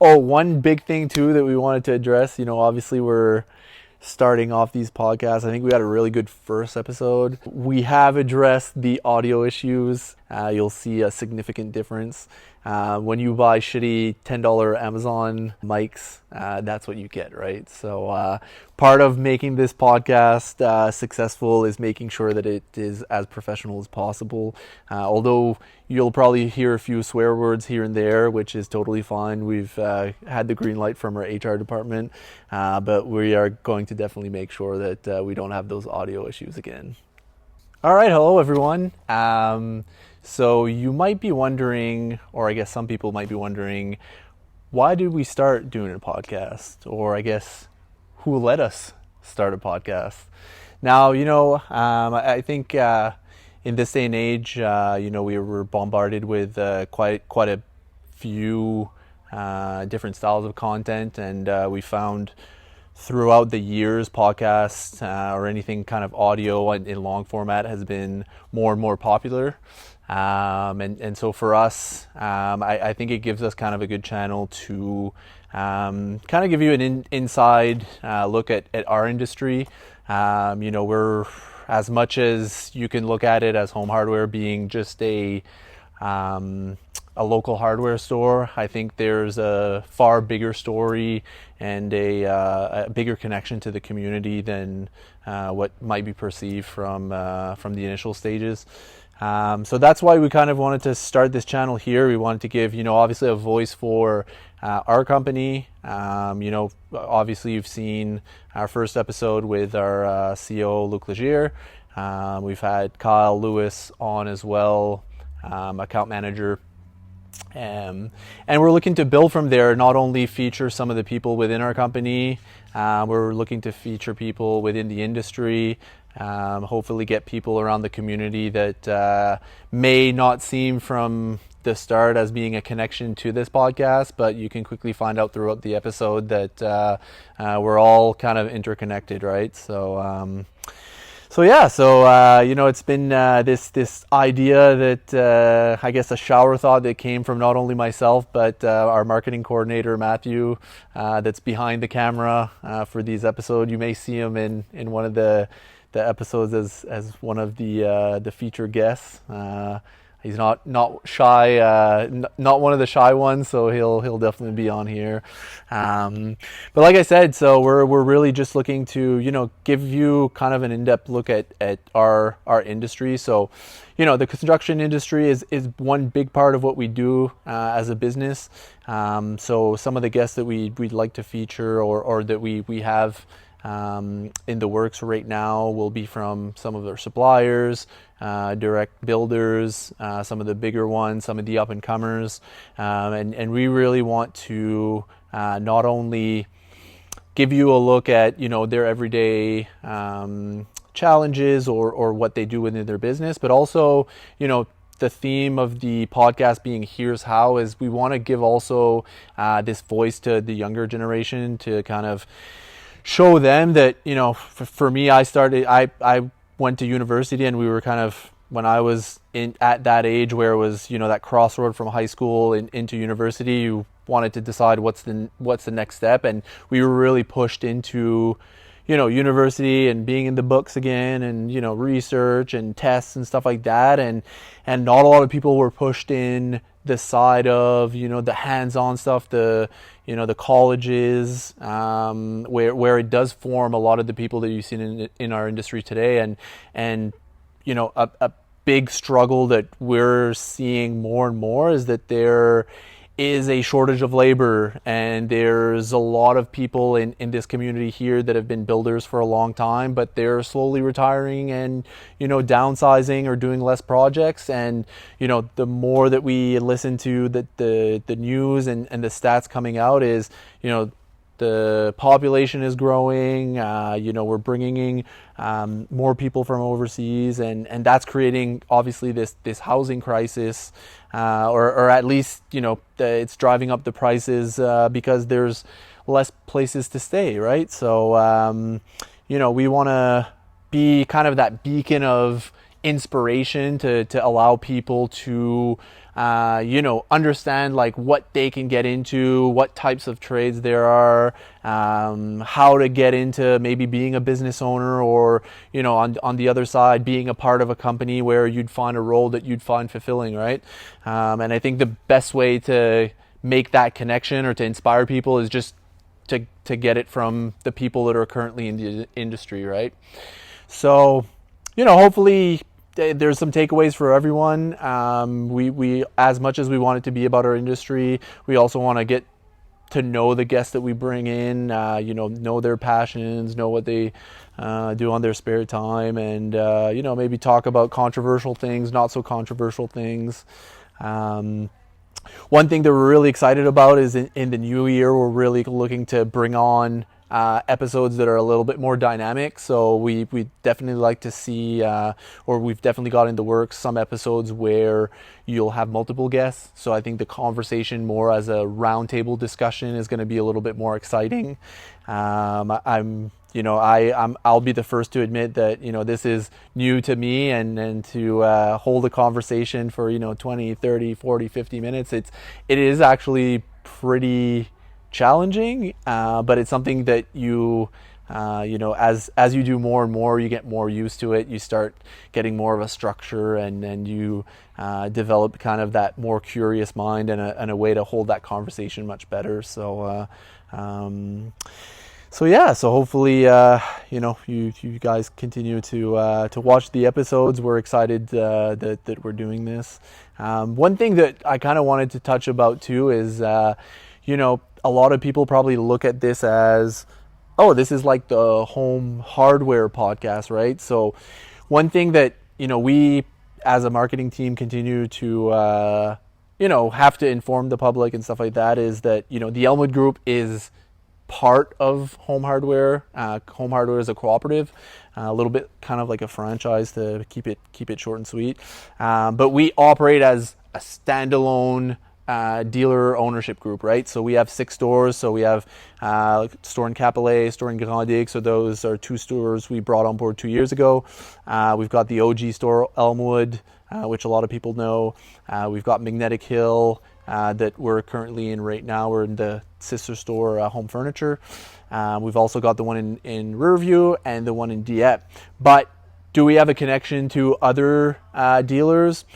Oh, one big thing too that we wanted to address, obviously we're starting off these podcasts. I think we had a really good first episode. We have addressed the audio issues. You'll see a significant difference. When you buy shitty $10 Amazon mics, that's what you get, right? So part of making this podcast successful is making sure that it is as professional as possible. Although you'll probably hear a few swear words here and there, which is totally fine. We've had the green light from our HR department, but we are going to definitely make sure that we don't have those audio issues again. All right, hello everyone. So you might be wondering, or I guess some people might be wondering, why did we start doing a podcast? Or I guess, who let us start a podcast? Now, I think in this day and age, we were bombarded with quite a few different styles of content, and we found throughout the years, podcasts or anything kind of audio in long format has been more and more popular. And so for us, I think it gives us kind of a good channel to kind of give you an inside look at our industry. We're, as much as you can look at it as home hardware being just a local hardware store, I think there's a far bigger story and a bigger connection to the community than what might be perceived from the initial stages. So that's why we kind of wanted to start this channel here. We wanted to give, obviously a voice for our company. Obviously you've seen our first episode with our CEO, Luc Legier. We've had Kyle Lewis on as well, account manager. And we're looking to build from there, not only feature some of the people within our company, we're looking to feature people within the industry, hopefully get people around the community that may not seem from the start as being a connection to this podcast, but you can quickly find out throughout the episode that we're all kind of interconnected, right? It's been this idea that I guess a shower thought that came from not only myself but our marketing coordinator Matthew, that's behind the camera for these episodes. You may see him in one of the episodes as one of the featured guests. He's not shy, not one of the shy ones, so he'll definitely be on here. But like I said, so we're really just looking to give you kind of an in-depth look at our industry. So the construction industry is one big part of what we do as a business. So some of the guests that we'd like to feature or that we have in the works right now will be from some of our suppliers, direct builders, some of the bigger ones, some of the up-and-comers, and we really want to not only give you a look at their everyday challenges or what they do within their business, but also the theme of the podcast being Here's How is we want to give also this voice to the younger generation to kind of show them that, for me, I went to university, and we were kind of, when I was at that age where it was, that crossroad from high school into university, you wanted to decide what's the next step. And we were really pushed into, university and being in the books again and, research and tests and stuff like that. And not a lot of people were pushed in the side of, the hands-on stuff, the colleges, where it does form a lot of the people that you see in our industry today. And a big struggle that we're seeing more and more is that there is a shortage of labor, and there's a lot of people in this community here that have been builders for a long time, but they're slowly retiring and downsizing or doing less projects. And the more that we listen to the news and the stats coming out is the population is growing, we're bringing in more people from overseas, and that's creating obviously this housing crisis, or at least it's driving up the prices because there's less places to stay, right? So we want to be kind of that beacon of inspiration to allow people to understand like what they can get into, what types of trades there are, how to get into maybe being a business owner, or on the other side, being a part of a company where you'd find a role that you'd find fulfilling, right? And I think the best way to make that connection or to inspire people is just to get it from the people that are currently in the industry, right? So, hopefully there's some takeaways for everyone. We as much as we want it to be about our industry, we also want to get to know the guests that we bring in, know their passions, know what they do on their spare time, and maybe talk about controversial things, not so controversial things. One thing that we're really excited about is in the new year, we're really looking to bring on episodes that are a little bit more dynamic. So we definitely like to see, or we've definitely got in the works, some episodes where you'll have multiple guests. So I think the conversation more as a roundtable discussion is going to be a little bit more exciting. I'll be the first to admit that, this is new to me, and to hold a conversation for, 20, 30, 40, 50 minutes, it is actually pretty challenging, but it's something that as you do more and more, you get more used to it. You start getting more of a structure, and you develop kind of that more curious mind and a way to hold that conversation much better. So hopefully, you guys continue to watch the episodes. We're excited that we're doing this. One thing that I kind of wanted to touch about too is, a lot of people probably look at this as, oh, this is like the home hardware podcast, right? So one thing that, we as a marketing team continue to, have to inform the public and stuff like that is that, the Elmwood Group is part of Home Hardware. Home Hardware is a cooperative, a little bit kind of like a franchise to keep it short and sweet. But we operate as a standalone dealer ownership group, right? So we have 6 stores. So we have a store in Capellet, store in Grand-Digue. So those are 2 stores we brought on board 2 years ago. We've got the OG store, Elmwood, which a lot of people know. We've got Magnetic Hill, that we're currently in right now. We're in the sister store, Home Furniture. We've also got the one in Riverview and the one in Dieppe. But do we have a connection to other dealers?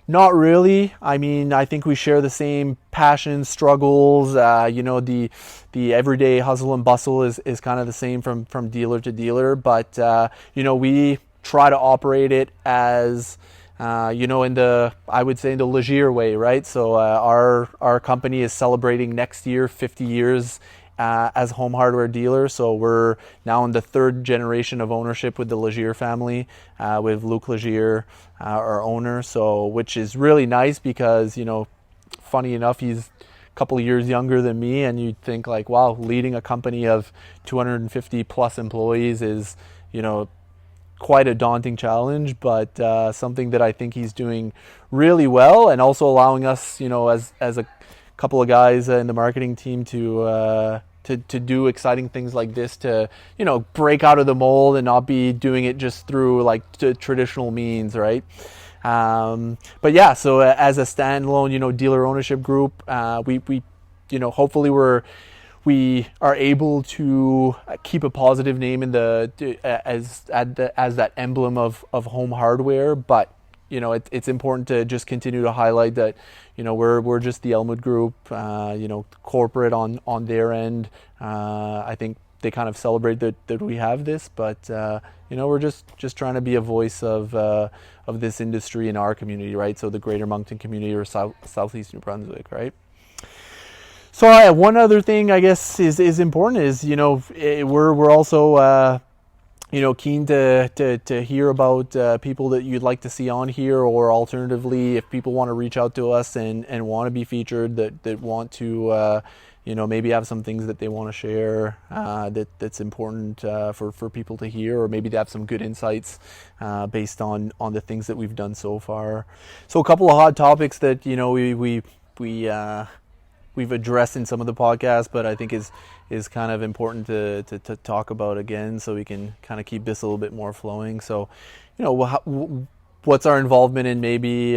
Not really. I mean, I think we share the same passions, struggles. The everyday hustle and bustle is kind of the same from dealer to dealer. But we try to operate it as I would say in the Legier way, right? So our company is celebrating next year 50 years as Home Hardware dealer. So we're now in the 3rd generation of ownership with the Legier family, with Luc Legier, our owner. So which is really nice because, funny enough, he's a couple of years younger than me, and you'd think like, wow, leading a company of 250 plus employees is, quite a daunting challenge, but something that I think he's doing really well, and also allowing us, as a couple of guys in the marketing team to do exciting things like this, to break out of the mold and not be doing it just through like traditional means, right? But yeah, so as a standalone, dealer ownership group, we hopefully we are able to keep a positive name in as that emblem of Home Hardware. But it's important to just continue to highlight that we're just the Elmwood Group. Corporate on their end. I think they kind of celebrate that we have this, but we're just trying to be a voice of this industry in our community, right? So the Greater Moncton community, or Southeast New Brunswick, right? So one other thing I guess is important is we're also keen to hear about people that you'd like to see on here, or alternatively, if people want to reach out to us and want to be featured, that want to maybe have some things that they want to share that's important for people to hear, or maybe they have some good insights based on the things that we've done so far. So a couple of hot topics that we've addressed in some of the podcasts, but I think is kind of important to talk about again, so we can kind of keep this a little bit more flowing. So, what's our involvement in maybe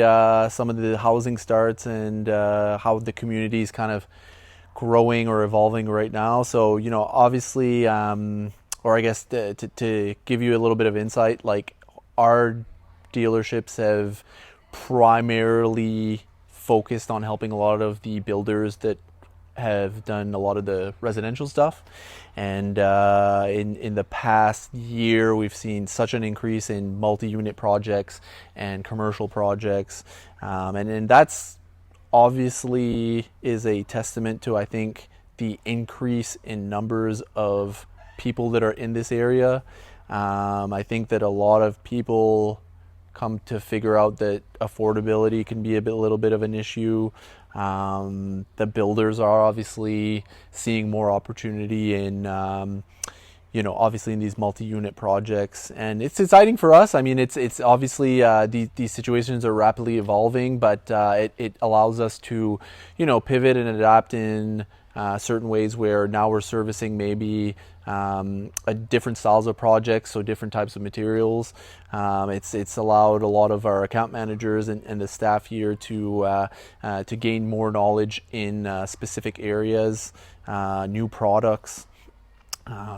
some of the housing starts and how the community is kind of growing or evolving right now. So, obviously, or I guess to give you a little bit of insight, like our dealerships have primarily focused on helping a lot of the builders that have done a lot of the residential stuff. And in the past year, we've seen such an increase in multi-unit projects and commercial projects. And that's obviously is a testament to, I think, the increase in numbers of people that are in this area. I think that a lot of people come to figure out that affordability can be a little bit of an issue. The builders are obviously seeing more opportunity in, obviously in these multi-unit projects, and it's exciting for us. I mean, it's obviously these situations are rapidly evolving, but it allows us to, pivot and adapt in certain ways where now we're servicing maybe a different styles of projects, so different types of materials. It's allowed a lot of our account managers and the staff here to gain more knowledge in specific areas, new products.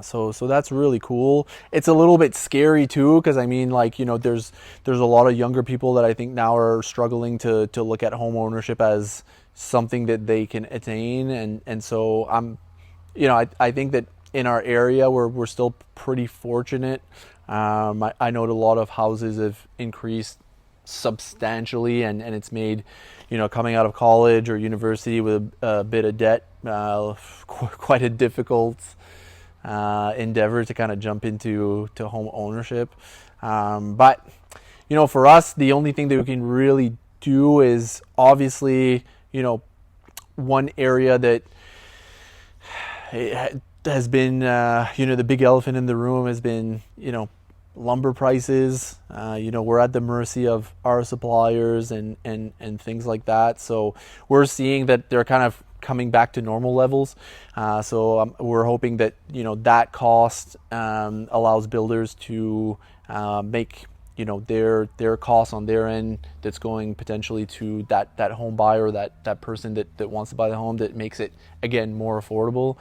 So that's really cool. It's a little bit scary too, because I mean, there's a lot of younger people that I think now are struggling to look at home ownership as something that they can attain, and so I think that in our area we're still pretty fortunate. I know that a lot of houses have increased substantially, and it's made, coming out of college or university with a bit of debt, quite a difficult endeavor to kind of jump into home ownership. But for us, the only thing that we can really do is obviously, one area that has been, the big elephant in the room has been, lumber prices. We're at the mercy of our suppliers and things like that. So we're seeing that they're kind of coming back to normal levels. So we're hoping that, that cost allows builders to make, their costs on their end that's going potentially to that home buyer, that person that wants to buy the home, that makes it, again, more affordable.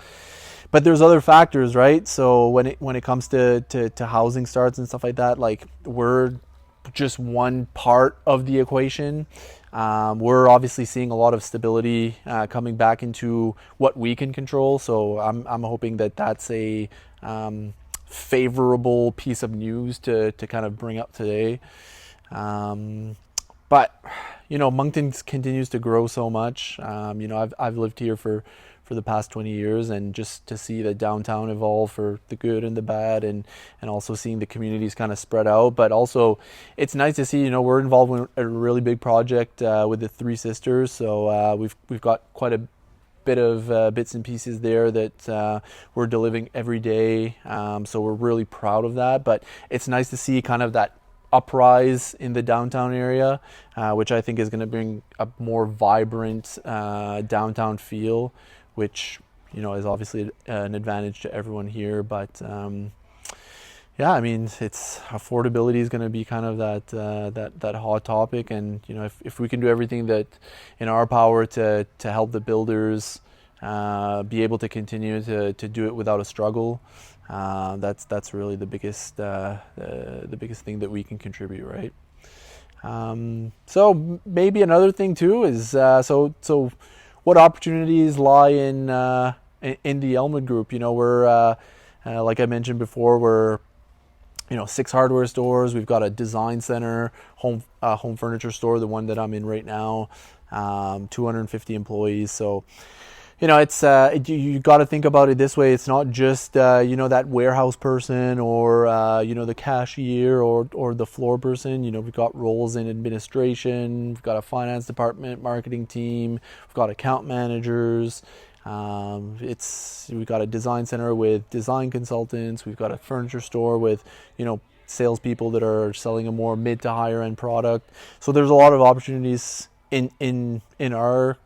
But there's other factors, right? So when it comes to housing starts and stuff like that, like, we're just one part of the equation. We're obviously seeing a lot of stability coming back into what we can control. So I'm hoping that that's a favorable piece of news to kind of bring up today. But Moncton continues to grow so much. I've lived here for the past 20 years, and just to see the downtown evolve for the good and the bad, and also seeing the communities kind of spread out. But also it's nice to see, we're involved in a really big project with the Three Sisters. So we've got quite a bit of bits and pieces there that we're delivering every day. So we're really proud of that. But it's nice to see kind of that uprise in the downtown area, which I think is going to bring a more vibrant downtown feel, which is obviously an advantage to everyone here. But yeah, I mean, it's affordability is going to be kind of that hot topic, and if we can do everything that in our power to help the builders be able to continue to do it without a struggle, that's really the biggest thing that we can contribute, right? So maybe another thing too is so what opportunities lie in the Elmwood Group? We're like I mentioned before, we're 6 hardware stores. We've got a design center, home furniture store, the one that I'm in right now, 250 employees. So it's you got to think about it this way. It's not just that warehouse person or the cashier or the floor person. We've got roles in administration. We've got a finance department, marketing team. We've got account managers. We've got a design center with design consultants. We've got a furniture store with salespeople that are selling a more mid to higher end product. So there's a lot of opportunities in our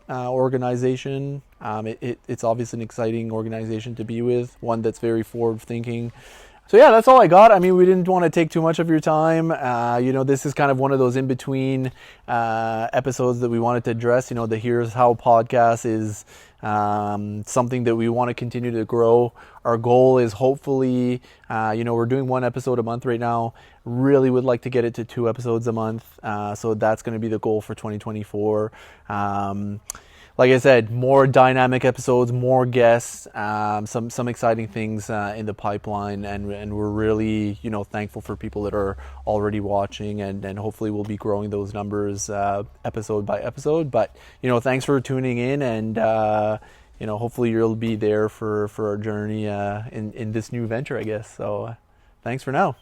organization. It's obviously an exciting organization to be with, one that's very forward thinking, So yeah, that's all I got. I mean, we didn't want to take too much of your time. This is kind of one of those in-between episodes that we wanted to address. The Here's How podcast is something that we want to continue to grow. Our goal is hopefully, we're doing one episode a month right now. Really would like to get it to 2 episodes a month. So that's going to be the goal for 2024. Like I said, more dynamic episodes, more guests, some exciting things in the pipeline, and we're really thankful for people that are already watching, and hopefully we'll be growing those numbers episode by episode. But thanks for tuning in, and hopefully you'll be there for our journey in this new venture, I guess. So thanks for now.